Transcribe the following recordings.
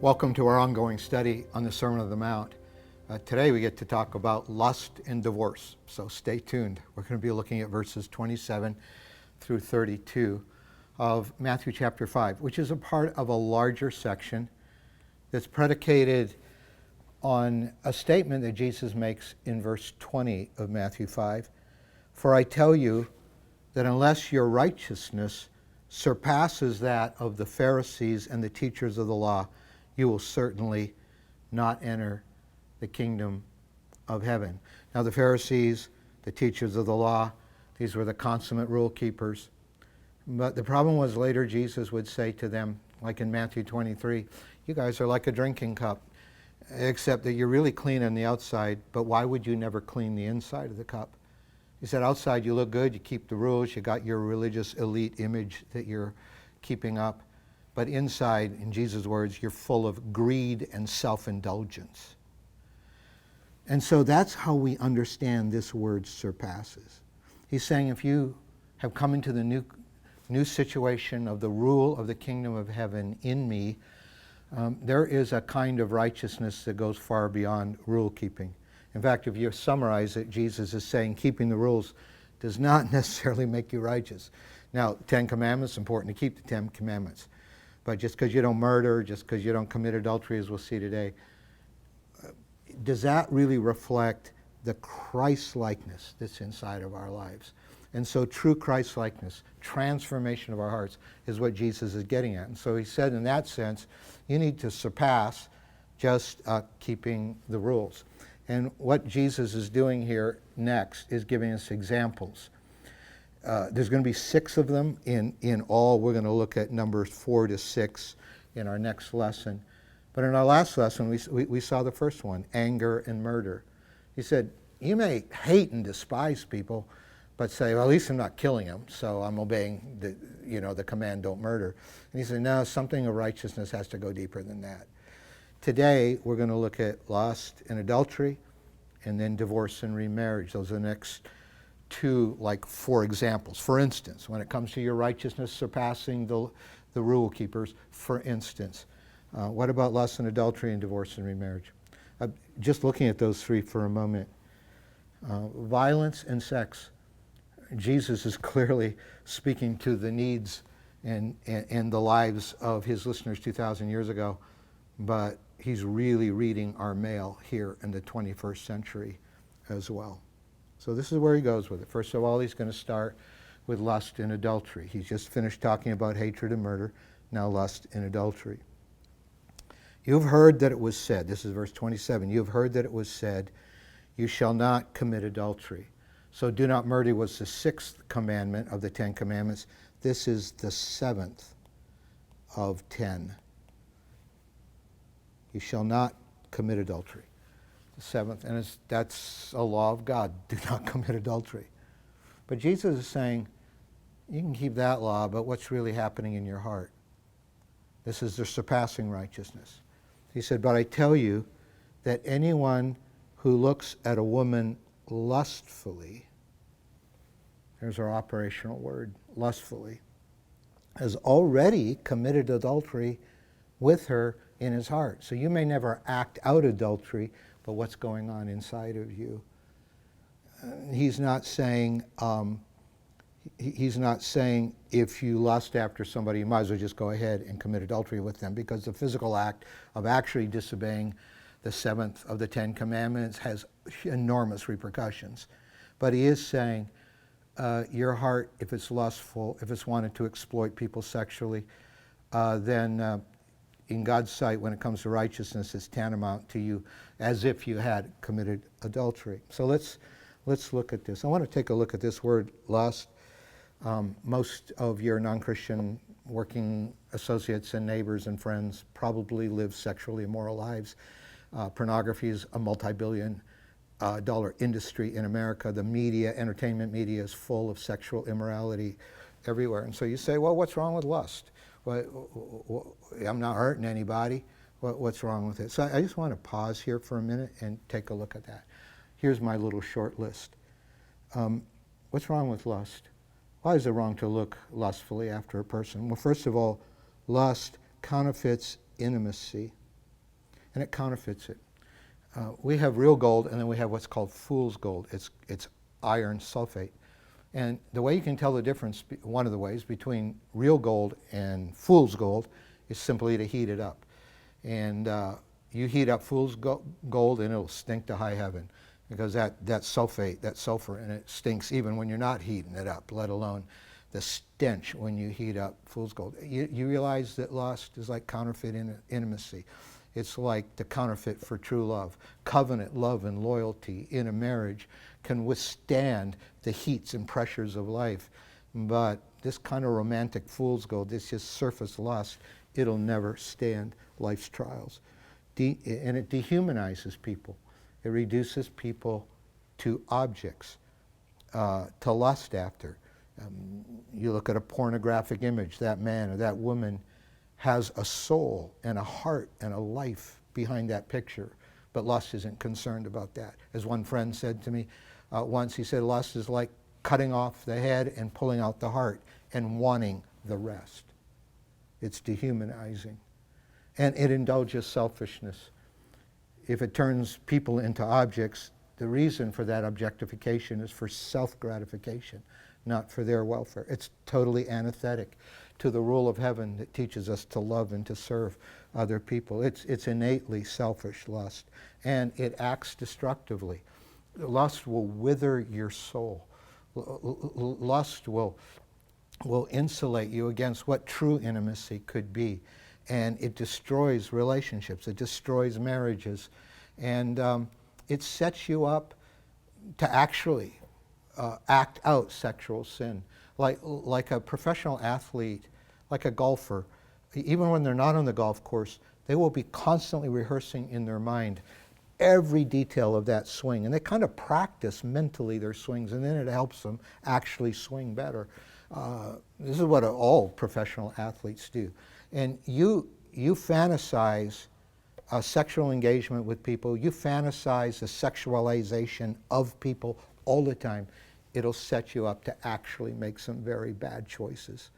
Welcome to our ongoing study on the Sermon on the Mount. Today we get to talk about lust and divorce, so stay tuned. We're going to be looking at verses 27 through 32 of Matthew chapter 5, which is a part of a larger section that's predicated on a statement that Jesus makes in verse 20 of Matthew 5. For I tell you that unless your righteousness surpasses that of the Pharisees and the teachers of the law, you will certainly not enter the kingdom of heaven. Now the Pharisees, the teachers of the law, these were the consummate rule keepers. But the problem was later Jesus would say to them, like in Matthew 23, you guys are like a drinking cup, except that you're really clean on the outside, but why would you never clean the inside of the cup? He said outside you look good, you keep the rules, you got your religious elite image that you're keeping up. But inside, in Jesus' words, you're full of greed and self-indulgence. And so that's how we understand this word surpasses. He's saying if you have come into the new situation of the rule of the kingdom of heaven in me, there is a kind of righteousness that goes far beyond rule keeping. In fact, if you summarize it, Jesus is saying keeping the rules does not necessarily make you righteous. Now, 10 Commandments, important to keep the 10 Commandments. But just because you don't murder, just because you don't commit adultery, as we'll see today, does that really reflect the Christ-likeness that's inside of our lives? And so true Christ-likeness, transformation of our hearts, is what Jesus is getting at. And so he said in that sense, you need to surpass just keeping the rules. And what Jesus is doing here next is giving us examples. There's going to be 6 of them in all. We're going to look at numbers 4 to 6 in our next lesson. But in our last lesson, we saw the first one, anger and murder. He said, you may hate and despise people, but say, well, at least I'm not killing them, so I'm obeying the command, don't murder. And he said, no, something of righteousness has to go deeper than that. Today, we're going to look at lust and adultery, and then divorce and remarriage. Those are the next 2, like 4 examples. For instance, when it comes to your righteousness surpassing the rule keepers, for instance, what about lust and adultery and divorce and remarriage? Just looking at those 3 for a moment. Violence and sex. Jesus is clearly speaking to the needs and the lives of his listeners 2,000 years ago, but he's really reading our mail here in the 21st century as well. So this is where he goes with it. First of all, he's going to start with lust and adultery. He's just finished talking about hatred and murder. Now lust and adultery. You have heard that it was said, this is verse 27, you have heard that it was said, you shall not commit adultery. So do not murder was the 6th commandment of the 10 commandments. This is the 7th of 10. You shall not commit adultery. The 7th, and that's a law of God. Do not commit adultery. But Jesus is saying, you can keep that law, but what's really happening in your heart? This is the surpassing righteousness. He said, but I tell you that anyone who looks at a woman lustfully, there's our operational word, lustfully, has already committed adultery with her in his heart. So you may never act out adultery, but what's going on inside of you? He's not saying if you lust after somebody, you might as well just go ahead and commit adultery with them, because the physical act of actually disobeying the 7th of the 10 commandments has enormous repercussions. But he is saying your heart, if it's lustful, if it's wanted to exploit people sexually, then in God's sight, when it comes to righteousness, it's tantamount to you as if you had committed adultery. So let's look at this. I want to take a look at this word, lust. Most of your non-Christian working associates and neighbors and friends probably live sexually immoral lives. Pornography is a multi-billion dollar industry in America. The media, entertainment media, is full of sexual immorality everywhere. And so you say, well, what's wrong with lust? Well, I'm not hurting anybody. What's wrong with it? So I just want to pause here for a minute and take a look at that. Here's my little short list. What's wrong with lust? Why is it wrong to look lustfully after a person? Well, first of all, lust counterfeits intimacy. and it counterfeits it. We have real gold, and then we have what's called fool's gold. It's iron sulfate. And the way you can tell the difference, one of the ways, between real gold and fool's gold is simply to heat it up. And you heat up fool's gold and it'll stink to high heaven, because that sulfate, that sulfur in it stinks even when you're not heating it up, let alone the stench when you heat up fool's gold. You realize that lust is like counterfeit intimacy. It's like the counterfeit for true love. Covenant love and loyalty in a marriage can withstand the heats and pressures of life. But this kind of romantic fool's gold, this just surface lust, it'll never stand life's trials. And it dehumanizes people. It reduces people to objects, to lust after. You look at a pornographic image, that man or that woman has a soul and a heart and a life behind that picture, but lust isn't concerned about that. As one friend said to me once, he said, lust is like cutting off the head and pulling out the heart and wanting the rest. It's dehumanizing. And it indulges selfishness. If it turns people into objects, the reason for that objectification is for self-gratification, not for their welfare. It's totally antithetic to the rule of heaven that teaches us to love and to serve other people. It's innately selfish lust, and it acts destructively. Lust will wither your soul. Lust will insulate you against what true intimacy could be, and it destroys relationships. It destroys marriages, and it sets you up to actually act out sexual sin. Like a professional athlete, like a golfer, even when they're not on the golf course, they will be constantly rehearsing in their mind every detail of that swing. And they kind of practice mentally their swings, and then it helps them actually swing better. This is what all professional athletes do. And you fantasize sexual engagement with people, you fantasize the sexualization of people all the time. It'll set you up to actually make some very bad choices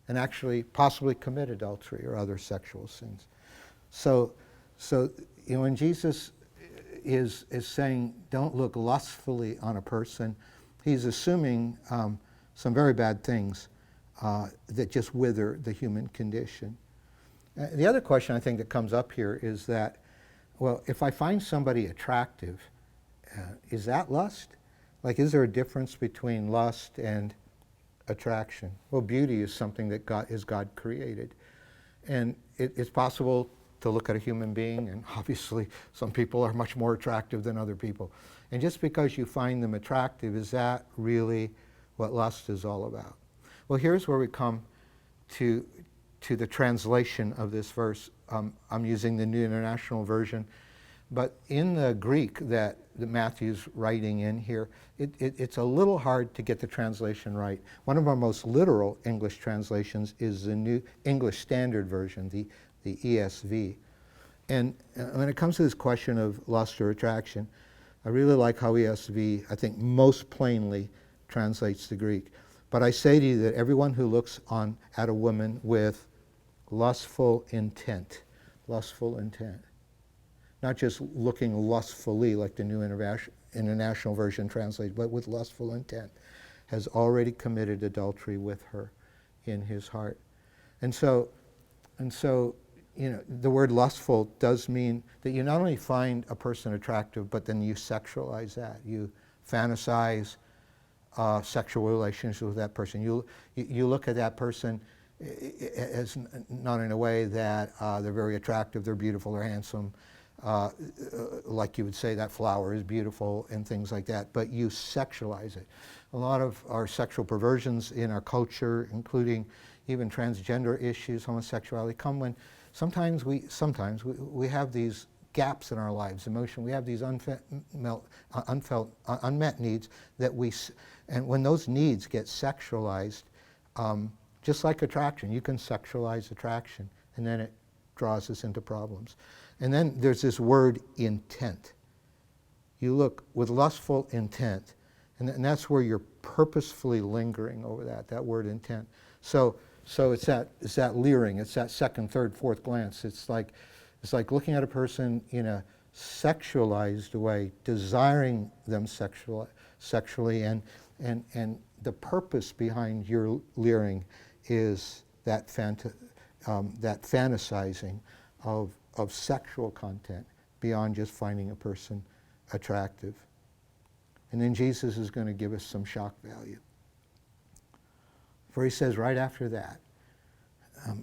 and actually possibly commit adultery or other sexual sins. So when Jesus is saying don't look lustfully on a person, he's assuming some very bad things that just wither the human condition. The other question I think that comes up here is that, well, if I find somebody attractive, is that lust? Like, is there a difference between lust and attraction? Well, beauty is something that God created. And it's possible to look at a human being, and obviously some people are much more attractive than other people. And just because you find them attractive, is that really what lust is all about? Well, here's where we come to the translation of this verse. I'm using the New International Version. But in the Greek that Matthew's writing in here, it's a little hard to get the translation right. One of our most literal English translations is the New English Standard Version, the ESV. And when it comes to this question of lust or attraction, I really like how ESV, I think, most plainly translates the Greek. But I say to you that everyone who looks at a woman with lustful intent, not just looking lustfully like the New International Version translates, but with lustful intent, has already committed adultery with her in his heart. And so, the word lustful does mean that you not only find a person attractive, but then you sexualize that. You fantasize sexual relations with that person. You look at that person as not in a way that they're very attractive, they're beautiful, they're handsome, like you would say that flower is beautiful and things like that, but you sexualize it. A lot of our sexual perversions in our culture, including even transgender issues, homosexuality, come when sometimes we have these gaps in our lives, emotion. We have these unmet needs and when those needs get sexualized, just like attraction, you can sexualize attraction, and then it draws us into problems. And then there's this word intent. You look with lustful intent, and that's where you're purposefully lingering over that word intent. So it's that leering, it's that second, third, fourth glance. It's like It's like looking at a person in a sexualized way, desiring them sexually, and the purpose behind your leering is that fantasizing of sexual content beyond just finding a person attractive. And then Jesus is going to give us some shock value. For he says right after that,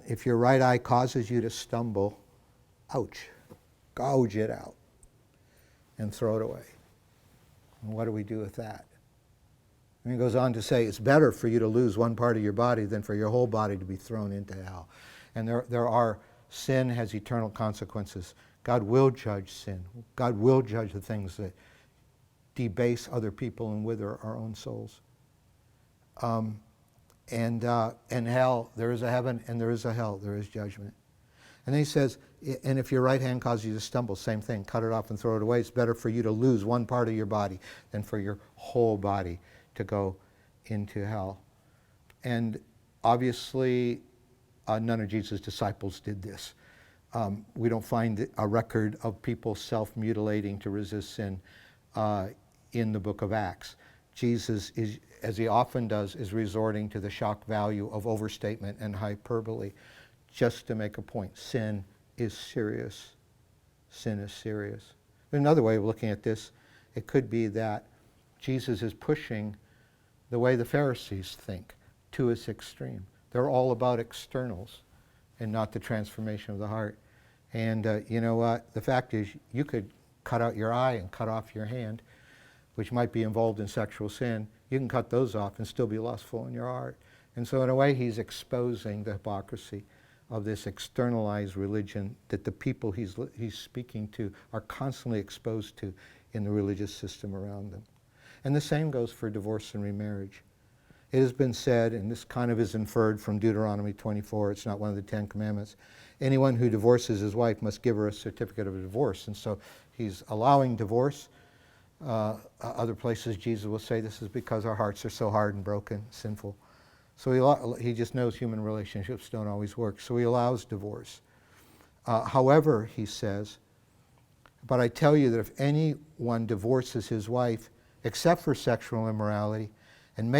if your right eye causes you to stumble, ouch, gouge it out and throw it away. And what do we do with that? And he goes on to say, it's better for you to lose one part of your body than for your whole body to be thrown into hell. And sin has eternal consequences. God will judge sin. God will judge the things that debase other people and wither our own souls. And hell, there is a heaven and there is a hell, there is judgment. And then he says, and if your right hand causes you to stumble, same thing, cut it off and throw it away. It's better for you to lose one part of your body than for your whole body to go into hell. And obviously, none of Jesus' disciples did this. We don't find a record of people self-mutilating to resist sin in the book of Acts. Jesus, is, as he often does, is resorting to the shock value of overstatement and hyperbole just to make a point. Sin is serious. Sin is serious. Another way of looking at this, it could be that Jesus is pushing the way the Pharisees think to its extreme. They're all about externals and not the transformation of the heart. And you know what? The fact is, you could cut out your eye and cut off your hand, which might be involved in sexual sin. You can cut those off and still be lustful in your heart. And so in a way, he's exposing the hypocrisy of this externalized religion that the people he's speaking to are constantly exposed to in the religious system around them. And the same goes for divorce and remarriage. It has been said, and this kind of is inferred from Deuteronomy 24, it's not one of the 10 Commandments, anyone who divorces his wife must give her a certificate of divorce. And so he's allowing divorce. Other places Jesus will say this is because our hearts are so hard and broken, sinful. So he just knows human relationships don't always work. So he allows divorce. However, he says, but I tell you that if anyone divorces his wife except for sexual immorality and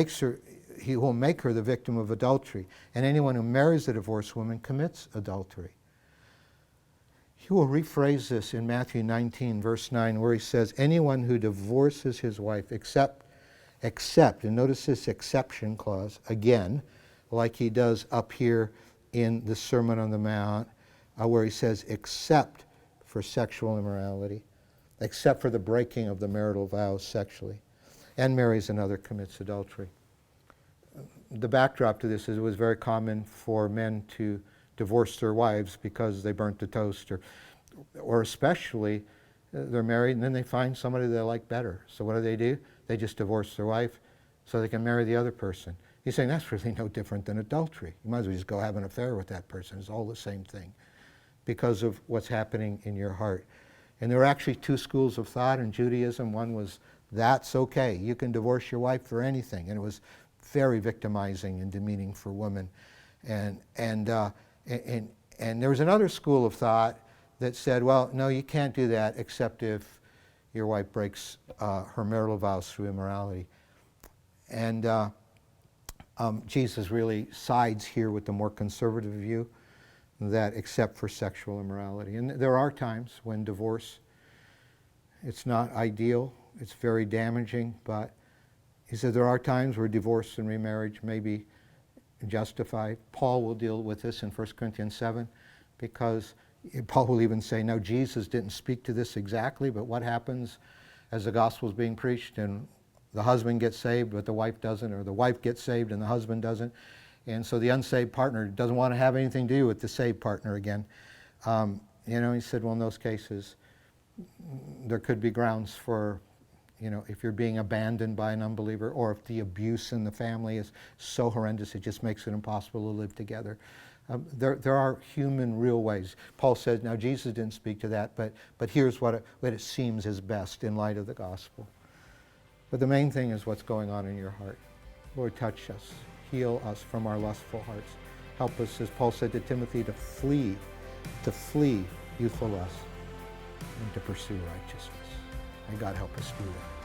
he will make her the victim of adultery. And anyone who marries a divorced woman commits adultery. He will rephrase this in Matthew 19, verse 9, where he says, anyone who divorces his wife except, and notice this exception clause again, like he does up here in the Sermon on the Mount, where he says, except for sexual immorality, except for the breaking of the marital vows sexually, and marries another, commits adultery. The backdrop to this is it was very common for men to divorce their wives because they burnt the toast, or especially they're married and then they find somebody they like better. So what do? They just divorce their wife so they can marry the other person. He's saying that's really no different than adultery. You might as well just go have an affair with that person. It's all the same thing because of what's happening in your heart. And there were actually two schools of thought in Judaism. One was, that's okay. You can divorce your wife for anything. And it was very victimizing and demeaning for women. And there was another school of thought that said, well, no, you can't do that except if your wife breaks her marital vows through immorality. And Jesus really sides here with the more conservative view that except for sexual immorality. And there are times when divorce, it's not ideal, it's very damaging, but he said there are times where divorce and remarriage may be justified. Paul will deal with this in 1 Corinthians 7 because Paul will even say, no, Jesus didn't speak to this exactly, but what happens as the gospel is being preached and the husband gets saved but the wife doesn't, or the wife gets saved and the husband doesn't, and so the unsaved partner doesn't want to have anything to do with the saved partner again. He said, well, in those cases, there could be grounds for, if you're being abandoned by an unbeliever, or if the abuse in the family is so horrendous it just makes it impossible to live together. There are human, real ways. Paul says, now Jesus didn't speak to that, but here's what it seems is best in light of the gospel. But the main thing is what's going on in your heart. Lord, touch us. Heal us from our lustful hearts. Help us, as Paul said to Timothy, to flee youthful lust and to pursue righteousness. May God help us do that.